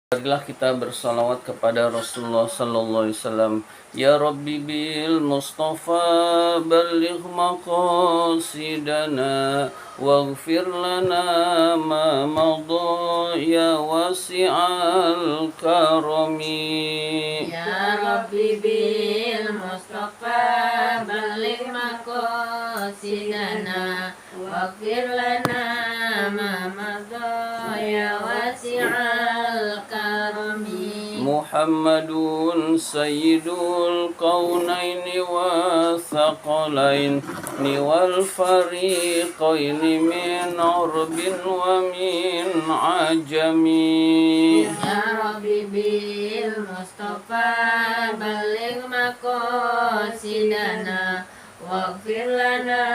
Marilah kita bersalawat kepada Rasulullah sallallahu alaihi wasallam. Ya Rabbi bil Mustafa balligh maqasidana waghfir lana ma madha ya wasi'al karami. Ya Rabbi bil Mustafa balligh maqasidana waghfir lana ma madha ya wasi'al karami. Muhammadun sayyidul kaunaini wa thaqalain wal fariqaini min urbin wa min ajami. Ya Rabbi bil Mustafa balligh maqasidana waghfir lana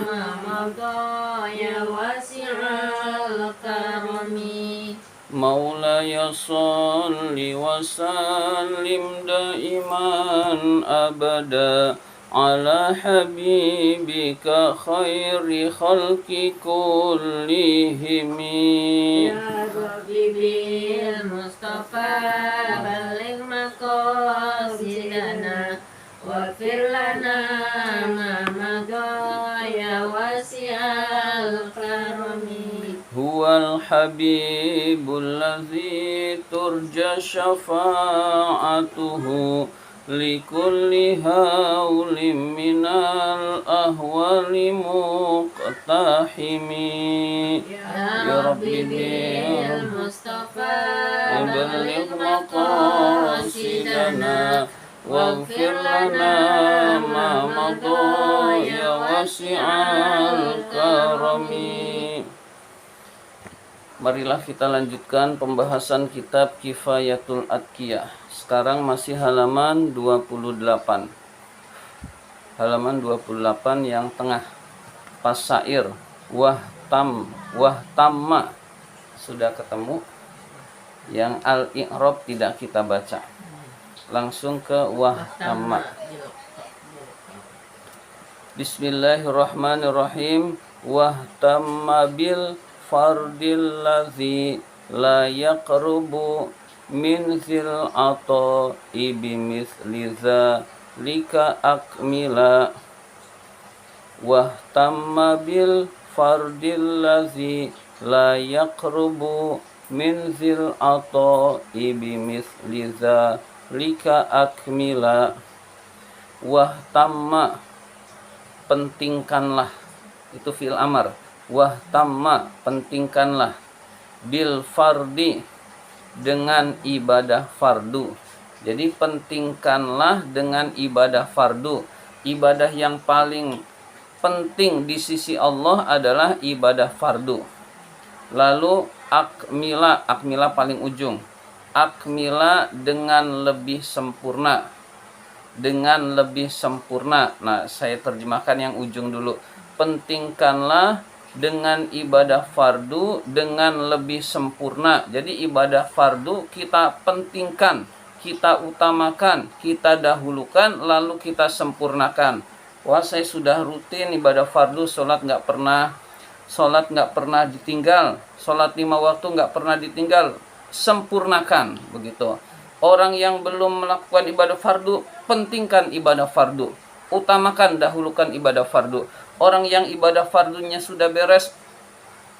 ma madha ya wasi'al karami. Maulaya salli wa sallim daiman abada ala habibika khairi khalqi kullihim. Ya Rabbi bil Mustafa balligh maqasidana waghfir lana ma madha ya wasi'al karami. Huwal habibul ladzi turja syafa'atuhu likulli haulim minal ahwali muqtahimi. Ya Rabbi bil Mustafa balligh maqasidana waghfir lana ma madha ya wasi'al karami. Marilah kita lanjutkan pembahasan kitab Kifayatul Atqiyah. Sekarang masih halaman 28. Halaman 28 yang tengah. Pasair wahtamma sudah ketemu. Yang al-i'rab tidak kita baca. Langsung ke wahtamma. Bismillahirrahmanirrahim. Wahtamma bil fardil ladzi la yaqrubu min zil ata'i bimithli dzalika akmila. Wahtamma bil fardil ladzi la yaqrubu min zil ata'i bimithli dzalika akmila. Wahtamma, pentingkanlah, itu fi'il amar. Wahtamma, pentingkanlah, bil fardi, dengan ibadah fardu. Jadi pentingkanlah dengan ibadah fardu. Ibadah yang paling penting di sisi Allah adalah ibadah fardu. Lalu akmila paling ujung. Akmila dengan lebih sempurna. Dengan lebih sempurna. Nah, saya terjemahkan yang ujung dulu. Pentingkanlah dengan ibadah fardu dengan lebih sempurna. Jadi ibadah fardu kita pentingkan, kita utamakan, kita dahulukan, lalu kita sempurnakan. Wah, saya sudah rutin ibadah fardu, sholat nggak pernah ditinggal, sholat 5 waktu nggak pernah ditinggal, sempurnakan begitu. Orang yang belum melakukan ibadah fardu, pentingkan ibadah fardu, utamakan, dahulukan ibadah fardu. Orang yang ibadah fardunya sudah beres,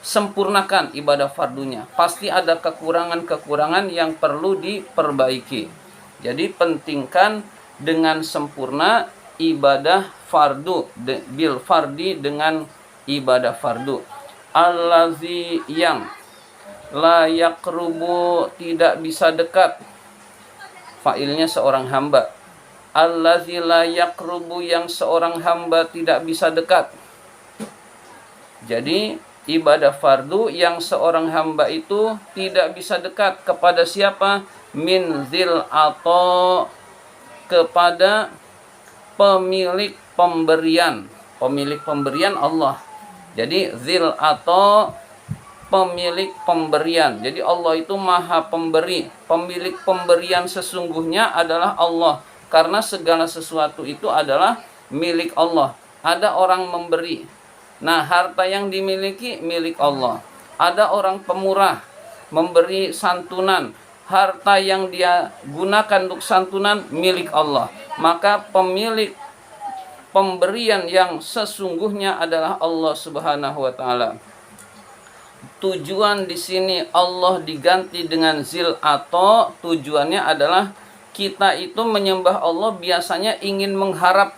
sempurnakan ibadah fardunya. Pasti ada kekurangan-kekurangan yang perlu diperbaiki. Jadi pentingkan dengan sempurna ibadah fardu, bil fardi, dengan ibadah fardu. Allazi, yang la yaqrubu, tidak bisa dekat. Fa'ilnya seorang hamba. Allazi la yaqrubu, yang seorang hamba tidak bisa dekat. Jadi ibadah fardu yang seorang hamba itu tidak bisa dekat kepada siapa? Min zil ato, kepada pemilik pemberian. Pemilik pemberian Allah. Jadi zil ato, pemilik pemberian. Jadi Allah itu maha pemberi. Pemilik pemberian sesungguhnya adalah Allah. Karena segala sesuatu itu adalah milik Allah. Ada orang memberi. Nah, harta yang dimiliki milik Allah. Ada orang pemurah, memberi santunan. harta yang dia gunakan untuk santunan milik Allah. Maka pemilik pemberian yang sesungguhnya adalah Allah Subhanahu wa taala. Tujuan di sini Allah diganti dengan zil ato, tujuannya adalah kita itu menyembah Allah biasanya ingin mengharap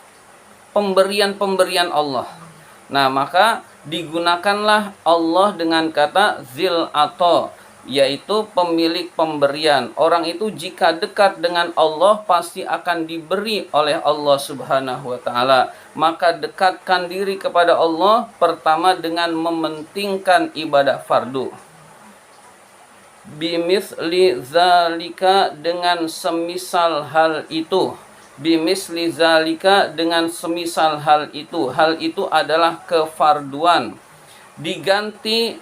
pemberian-pemberian Allah. Nah, maka digunakanlah Allah dengan kata zil ato, yaitu pemilik pemberian. Orang itu jika dekat dengan Allah pasti akan diberi oleh Allah Subhanahu wa taala. Maka dekatkan diri kepada Allah pertama dengan mementingkan ibadah fardu. Bimisli zalika, dengan semisal hal itu. Bimisli zalika, dengan semisal hal itu. Hal itu adalah kefarduan. Diganti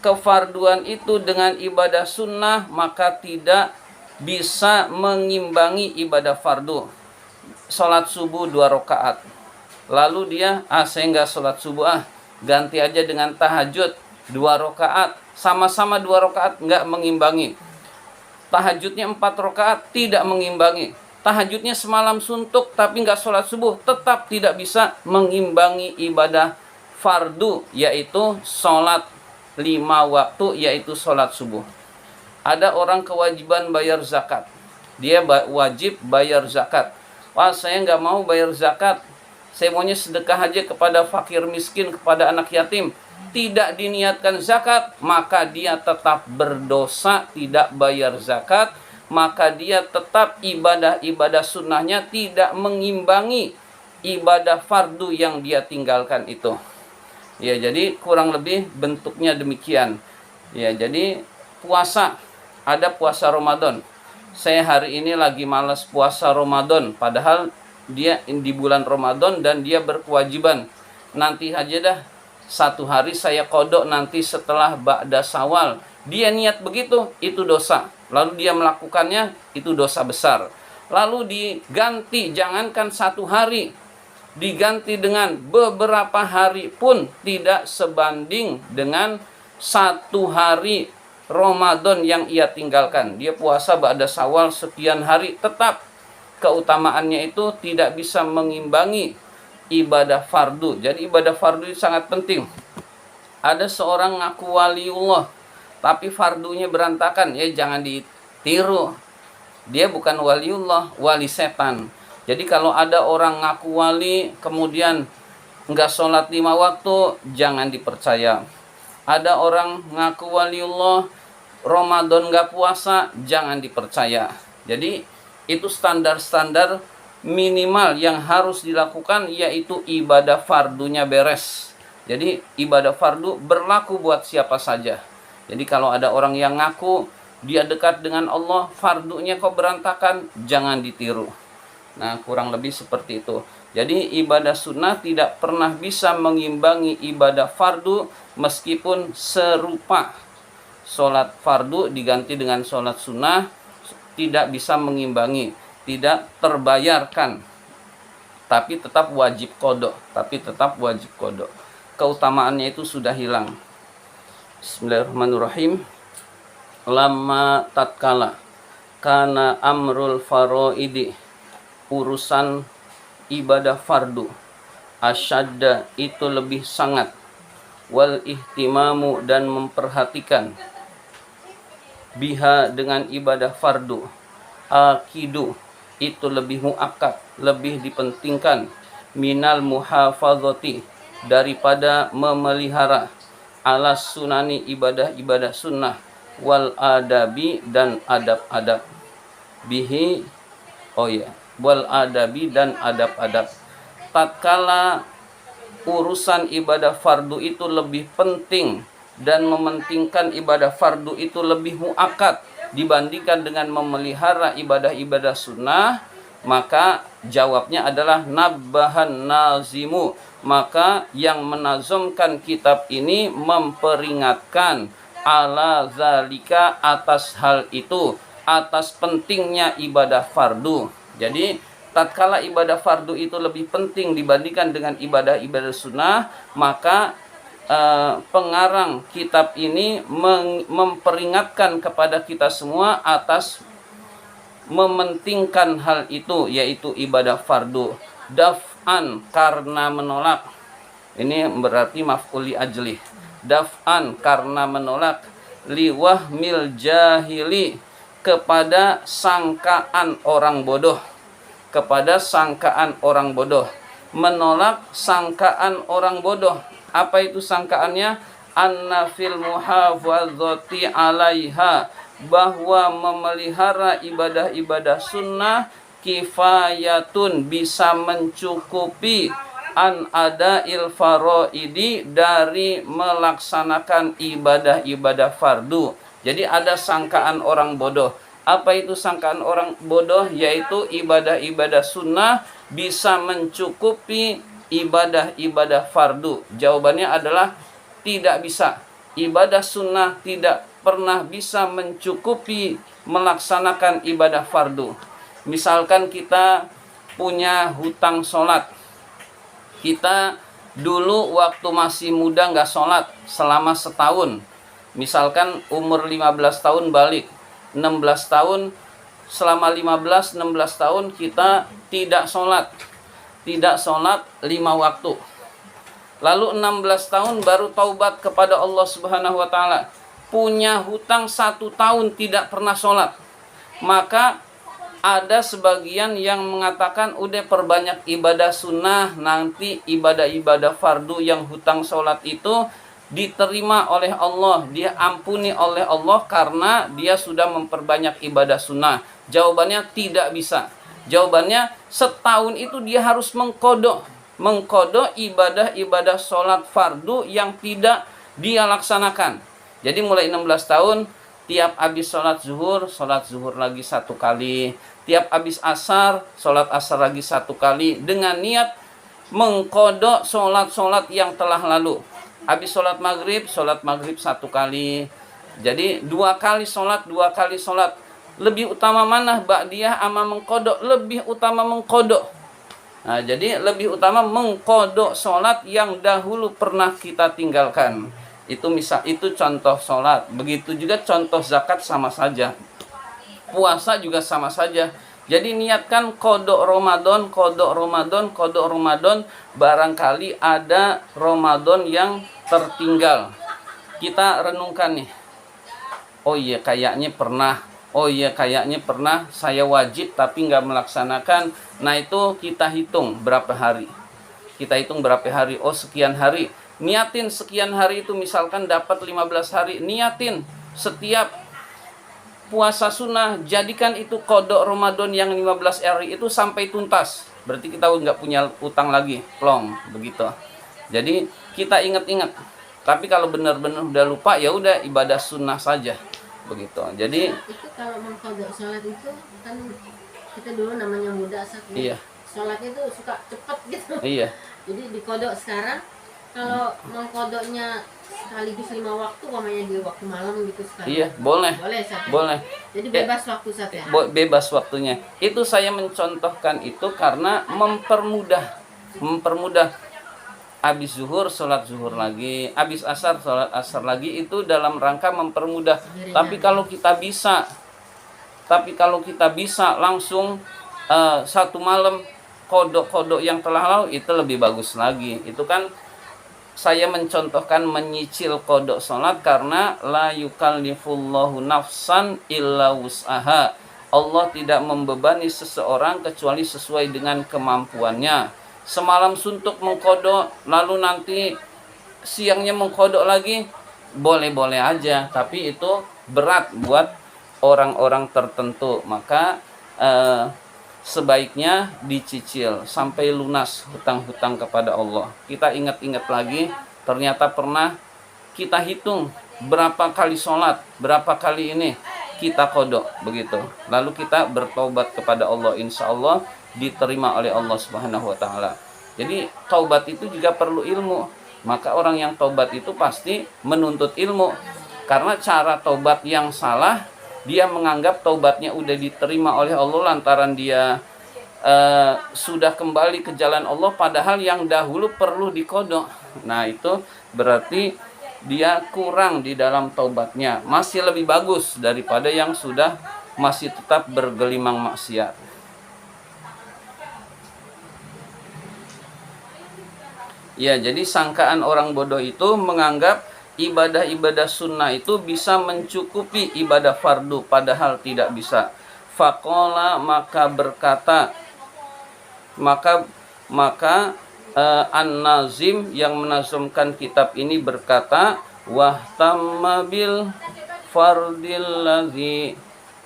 kefarduan itu dengan ibadah sunnah, maka tidak bisa mengimbangi ibadah fardu. Sholat subuh 2 rakaat, lalu dia saya nggak sholat subuh, ganti aja dengan tahajud 2 rakaat, sama-sama 2 rakaat, nggak mengimbangi. Tahajudnya 4 rakaat, tidak mengimbangi. Tahajudnya semalam suntuk tapi nggak sholat subuh, tetap tidak bisa mengimbangi ibadah fardu, yaitu sholat 5 waktu, yaitu sholat subuh. Ada orang kewajiban bayar zakat, dia wajib bayar zakat. Wah, saya nggak mau bayar zakat, saya maunya sedekah aja kepada fakir miskin, kepada anak yatim. Tidak diniatkan zakat, maka dia tetap berdosa, tidak bayar zakat. Maka dia tetap ibadah-ibadah sunnahnya tidak mengimbangi ibadah fardu yang dia tinggalkan itu. Ya, jadi kurang lebih bentuknya demikian. Ya, jadi puasa, ada puasa Ramadan. Saya hari ini lagi malas puasa Ramadan, padahal dia di bulan Ramadan dan dia berkewajiban. Nanti aja dah 1 hari saya kodok nanti setelah ba'da Syawal. Dia niat begitu, itu dosa. Lalu dia melakukannya, itu dosa besar. Lalu diganti, jangankan 1 hari, diganti dengan beberapa hari pun tidak sebanding dengan 1 hari Ramadan yang ia tinggalkan. Dia puasa ba'da Syawal sekian hari, tetap keutamaannya itu tidak bisa mengimbangi ibadah fardu. Jadi ibadah fardu itu sangat penting. Ada seorang ngaku waliullah tapi fardunya berantakan, ya jangan ditiru. Dia bukan waliullah, wali setan. Jadi kalau ada orang ngaku wali kemudian enggak sholat 5 waktu, jangan dipercaya. Ada orang ngaku waliullah, Ramadan enggak puasa, jangan dipercaya. Jadi itu standar-standar minimal yang harus dilakukan, yaitu ibadah fardunya beres. Jadi ibadah fardu berlaku buat siapa saja. Jadi kalau ada orang yang ngaku dia dekat dengan Allah, fardunya kok berantakan, jangan ditiru. Nah, kurang lebih seperti itu. Jadi ibadah sunnah tidak pernah bisa mengimbangi ibadah fardu meskipun serupa. Sholat fardu diganti dengan sholat sunnah, tidak bisa mengimbangi, tidak terbayarkan, tapi tetap wajib qada, keutamaannya itu sudah hilang. Bismillahirrahmanirrahim. Lama tatkala kana amrul faraidi, urusan ibadah fardu, asyadda itu lebih sangat, wal ihtimamu dan memperhatikan, biha dengan ibadah fardu, akidu itu lebih muakkad, lebih dipentingkan, minal muhafazati daripada memelihara, ala sunani ibadah-ibadah sunnah, wal adabi dan adab-adab, bihi wal adabi dan adab-adab. Tatkala urusan ibadah fardu itu lebih penting dan mementingkan ibadah fardu itu lebih muakkad dibandingkan dengan memelihara ibadah-ibadah sunnah, maka jawabnya adalah nabbahan nazimu. Maka yang menazamkan kitab ini memperingatkan ala zalika, atas hal itu, atas pentingnya ibadah fardu. Jadi tatkala ibadah fardu itu lebih penting dibandingkan dengan ibadah-ibadah sunnah, maka pengarang kitab ini memperingatkan kepada kita semua atas mementingkan hal itu, yaitu ibadah fardu. Daf'an, karena menolak. Ini berarti maf'ul li ajli. Daf'an, karena menolak. Liwahmil jahili, kepada sangkaan orang bodoh. Kepada sangkaan orang bodoh. Menolak sangkaan orang bodoh. Apa itu sangkaannya? Anna fil muhafadzati 'alaiha, bahwa memelihara ibadah-ibadah sunnah kifayatun, bisa mencukupi an adail faraidi, dari melaksanakan ibadah-ibadah fardu. Jadi ada sangkaan orang bodoh. Apa itu sangkaan orang bodoh? Yaitu ibadah-ibadah sunnah bisa mencukupi ibadah-ibadah fardu. Jawabannya adalah tidak bisa. Ibadah sunnah tidak pernah bisa mencukupi melaksanakan ibadah fardu. Misalkan kita punya hutang sholat. Kita dulu waktu masih muda nggak sholat selama setahun. Misalkan umur 15 tahun balik, 16 tahun, selama 15-16 tahun kita tidak sholat. Tidak sholat 5 waktu. Lalu 16 tahun baru taubat kepada Allah Subhanahu wa Ta'ala. Punya hutang 1 tahun tidak pernah sholat. Maka ada sebagian yang mengatakan udah perbanyak ibadah sunnah, nanti ibadah-ibadah fardu yang hutang sholat itu diterima oleh Allah, dia ampuni oleh Allah karena dia sudah memperbanyak ibadah sunnah. Jawabannya tidak bisa. Jawabannya setahun itu dia harus mengkodok ibadah-ibadah sholat fardu yang tidak dia laksanakan. Jadi mulai 16 tahun, tiap habis sholat zuhur lagi 1 kali. Tiap habis asar, sholat asar lagi 1 kali. Dengan niat mengkodok sholat-sholat yang telah lalu. Habis sholat maghrib 1 kali. Jadi 2 kali sholat. Lebih utama mana? Ba'diyah ama mengkodok? Lebih utama mengkodok. Nah, jadi lebih utama mengkodok sholat yang dahulu pernah kita tinggalkan. Itu contoh sholat. Begitu juga contoh zakat sama saja. Puasa juga sama saja. Jadi niatkan kodok Ramadan. Barangkali ada Ramadan yang tertinggal. Kita renungkan nih. Oh iya kayaknya pernah saya wajib tapi nggak melaksanakan. Nah itu kita hitung berapa hari. Oh sekian hari. Niatin sekian hari itu, misalkan dapat 15 hari. Niatin setiap puasa sunnah, jadikan itu kodok Ramadan yang 15 hari itu sampai tuntas. Berarti kita nggak punya utang lagi, plong begitu. Jadi kita ingat-ingat. Tapi kalau benar-benar udah lupa, ya udah ibadah sunnah saja, begitu. Jadi itu kalau mengkodok sholat itu kan kita dulu namanya muda saat iya. Sholat itu suka cepet gitu. Iya. Jadi dikodok sekarang. Kalau mengkodoknya sekaligus 5 waktu, umpamanya di waktu malam gitu sekali. Iya, boleh. Boleh. Jadi bebas waktu Sat ya. Bebas waktunya. Itu saya mencontohkan itu karena mempermudah. Habis zuhur sholat zuhur lagi, habis asar sholat asar lagi, itu dalam rangka mempermudah. Tapi kalau kita bisa langsung 1 malam kodok yang telah lalu, itu lebih bagus lagi. Itu kan saya mencontohkan menyicil kodok sholat karena la yukallifullahu nafsan illa wus'aha. Allah tidak membebani seseorang kecuali sesuai dengan kemampuannya. Semalam suntuk mengkodok, lalu nanti siangnya mengkodok lagi, boleh-boleh aja. Tapi itu berat buat orang-orang tertentu. Maka sebaiknya dicicil sampai lunas hutang-hutang kepada Allah. Kita ingat-ingat lagi, ternyata pernah kita hitung berapa kali sholat, berapa kali ini kita kodok begitu. Lalu kita bertaubat kepada Allah, insya Allah diterima oleh Allah Subhanahu wa Ta'ala. Jadi taubat itu juga perlu ilmu. Maka orang yang taubat itu pasti menuntut ilmu. Karena cara taubat yang salah, dia menganggap taubatnya udah diterima oleh Allah lantaran dia sudah kembali ke jalan Allah padahal yang dahulu perlu dikodok. Nah itu berarti dia kurang di dalam taubatnya, masih lebih bagus daripada yang sudah masih tetap bergelimang maksiat. Ya, jadi sangkaan orang bodoh itu menganggap ibadah-ibadah sunnah itu bisa mencukupi ibadah fardu, padahal tidak bisa. Faqala, maka berkata, maka An-Nazim yang menazumkan kitab ini berkata, wahtamma bil fardil ladzi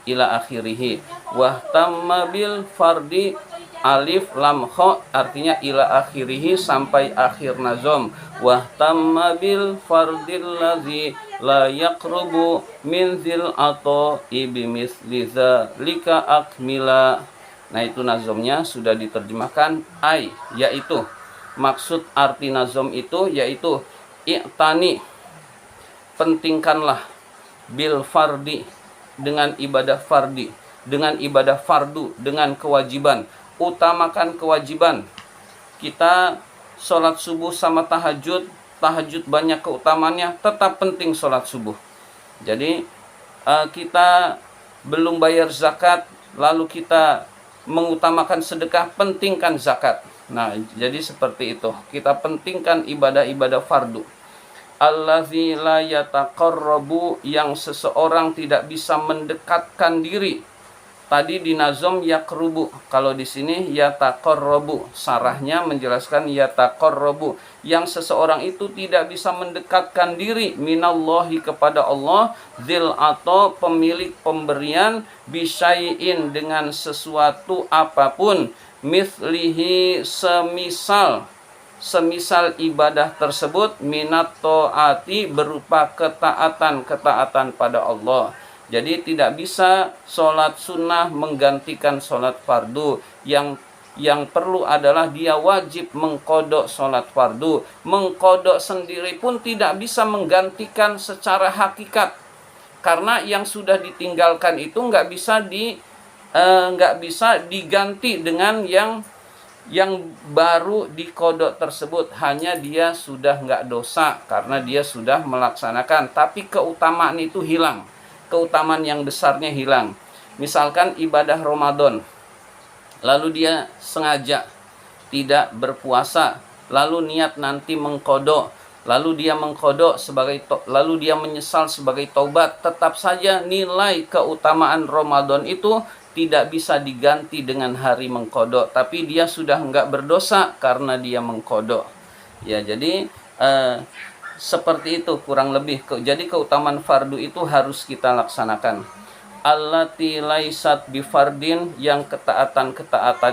ila akhirih. Wahtamma bil fardi alif lam kha artinya ila akhirih sampai akhir nazom. Wahtamma bil fardil ladzi la yaqrubu min zil ato ibimisli zalika akmila. Nah itu nazomnya sudah diterjemahkan yaitu maksud arti nazom itu yaitu i'tani, pentingkanlah, bil fardi, dengan ibadah fardi, dengan ibadah fardu, dengan kewajiban, utamakan kewajiban. Kita sholat subuh sama tahajud banyak keutamaannya, tetap penting sholat subuh. Jadi kita belum bayar zakat lalu kita mengutamakan sedekah, pentingkan zakat. Nah, jadi seperti itu. Kita pentingkan ibadah-ibadah fardu. Allazi la yataqarrabu, yang seseorang tidak bisa mendekatkan diri. Tadi di nazom yakrubu, kalau di sini yataqarrabu. Sarahnya menjelaskan yataqarrabu, yang seseorang itu tidak bisa mendekatkan diri minallahi, kepada Allah, zil atau pemilik pemberian, bisyai'in, dengan sesuatu apapun, mislihi, semisal ibadah tersebut, minat ta'ati, berupa ketaatan pada Allah. Jadi tidak bisa sholat sunnah menggantikan sholat fardu. Yang perlu adalah dia wajib mengkodok sholat fardu. Mengkodok sendiri pun tidak bisa menggantikan secara hakikat, karena yang sudah ditinggalkan itu nggak bisa diganti dengan yang baru dikodok tersebut. Hanya dia sudah nggak dosa karena dia sudah melaksanakan, tapi keutamaan itu hilang, keutamaan yang besarnya hilang. Misalkan ibadah Ramadan, lalu dia sengaja tidak berpuasa, lalu niat nanti mengkodok, lalu dia mengkodok lalu dia menyesal sebagai taubat, tetap saja nilai keutamaan Ramadan itu tidak bisa diganti dengan hari mengkodok, tapi dia sudah enggak berdosa karena dia mengkodok. Ya, jadi seperti itu kurang lebih. Jadi keutamaan fardu itu harus kita laksanakan. Allati laisat bifardin, yang ketaatan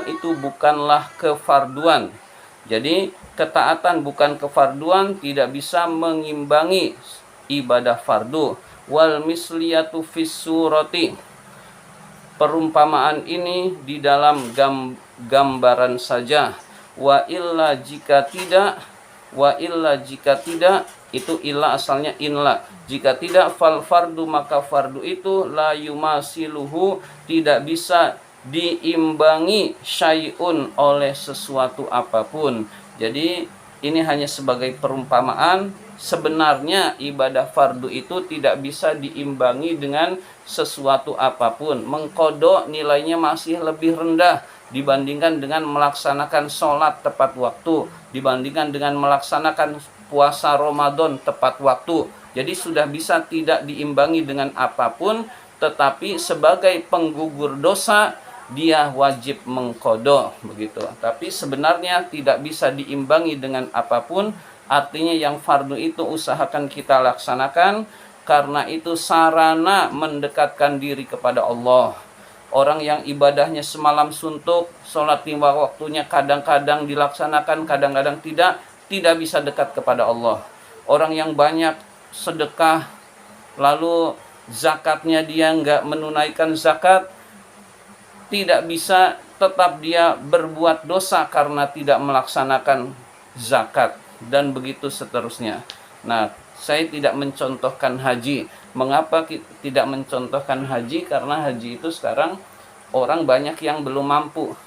itu bukanlah kefarduan. Jadi ketaatan bukan kefarduan tidak bisa mengimbangi ibadah fardu. Wal misliyatu fis surati, perumpamaan ini di dalam gambaran saja. Wa illa jika tidak, itu illa asalnya inla. Jika tidak, fal fardu, maka fardu itu la yumasiluhu, tidak bisa diimbangi syai'un, oleh sesuatu apapun. Jadi ini hanya sebagai perumpamaan. Sebenarnya ibadah fardu itu tidak bisa diimbangi dengan sesuatu apapun. Mengkodok nilainya masih lebih rendah dibandingkan dengan melaksanakan sholat tepat waktu, dibandingkan dengan melaksanakan puasa Ramadan tepat waktu. Jadi sudah bisa tidak diimbangi dengan apapun, tetapi sebagai penggugur dosa dia wajib mengkodok, begitu. Tapi sebenarnya tidak bisa diimbangi dengan apapun. Artinya yang fardu itu usahakan kita laksanakan, karena itu sarana mendekatkan diri kepada Allah. Orang yang ibadahnya semalam suntuk, sholat 5 waktunya kadang-kadang dilaksanakan, kadang-kadang tidak bisa dekat kepada Allah. Orang yang banyak sedekah, lalu zakatnya dia nggak menunaikan zakat, tidak bisa, tetap dia berbuat dosa karena tidak melaksanakan zakat, dan begitu seterusnya. Nah, saya tidak mencontohkan haji. Mengapa tidak mencontohkan haji? Karena haji itu sekarang orang banyak yang belum mampu.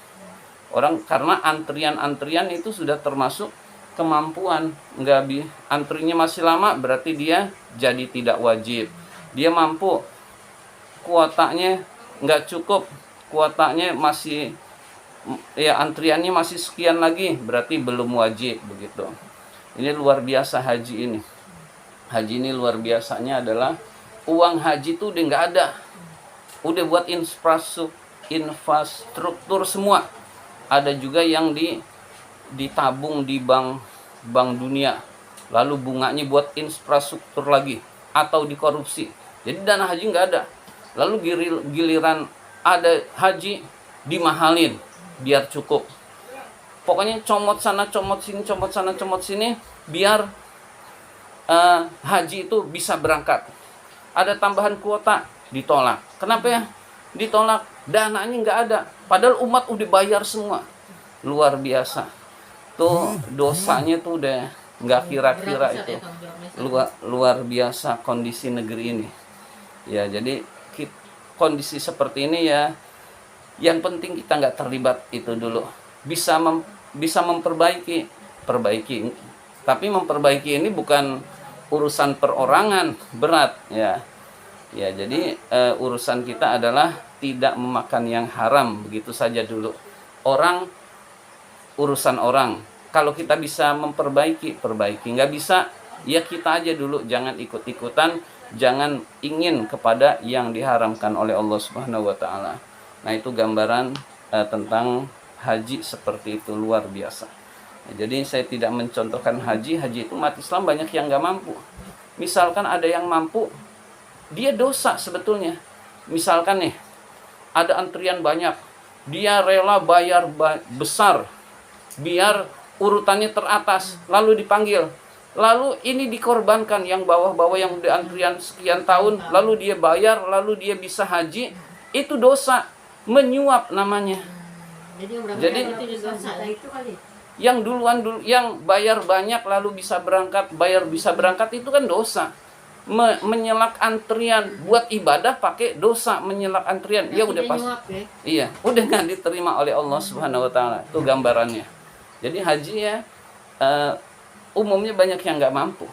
Orang karena antrian itu sudah termasuk kemampuan. Antrinya masih lama berarti dia jadi tidak wajib. Dia mampu, kuotanya nggak cukup, kuotanya masih ya antriannya masih sekian lagi, berarti belum wajib begitu. Ini luar biasa haji ini. Haji ini luar biasanya adalah uang haji itu udah nggak ada, udah buat infrastruktur semua. Ada juga yang ditabung di bank dunia, lalu bunganya buat infrastruktur lagi atau dikorupsi. Jadi dana haji nggak ada. Lalu giliran ada haji dimahalin biar cukup. Pokoknya comot sana comot sini, comot sana comot sini biar haji itu bisa berangkat. Ada tambahan kuota, ditolak. Kenapa ya? Ditolak, dananya nggak ada. Padahal umat udah bayar semua. Luar biasa. Tuh dosanya tuh udah nggak kira-kira itu. Luar biasa kondisi negeri ini. Ya, jadi kondisi seperti ini ya, yang penting kita nggak terlibat itu dulu. Bisa memperbaiki. Tapi memperbaiki ini bukan urusan perorangan, berat ya. Ya, jadi urusan kita adalah tidak memakan yang haram, begitu saja dulu. Urusan orang. Kalau kita bisa perbaiki. Nggak bisa, ya kita aja dulu. Jangan ikut-ikutan, jangan ingin kepada yang diharamkan oleh Allah Subhanahu wa Ta'ala. Nah, itu gambaran tentang haji seperti itu, luar biasa. Jadi saya tidak mencontohkan haji itu umat Islam banyak yang nggak mampu. Misalkan ada yang mampu, dia dosa sebetulnya. Misalkan nih, ada antrian banyak, dia rela bayar besar biar urutannya teratas, lalu dipanggil. Lalu ini dikorbankan yang bawah-bawah yang udah antrian sekian tahun, lalu dia bayar, lalu dia bisa haji, itu dosa, menyuap namanya. Jadi itu kali. Yang yang bayar banyak lalu bisa berangkat itu kan dosa. Menyelak antrian buat ibadah pakai dosa, menyelak antrian. Ya udah pas. Iya, udah nggak diterima oleh Allah Subhanahu wa Ta'ala. Itu gambarannya. Jadi haji ya umumnya banyak yang nggak mampu.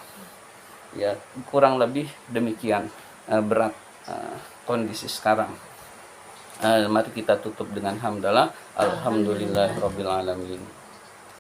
Ya, kurang lebih demikian berat kondisi sekarang. Mari kita tutup dengan hamdalah. Alhamdulillahirabbil alamin.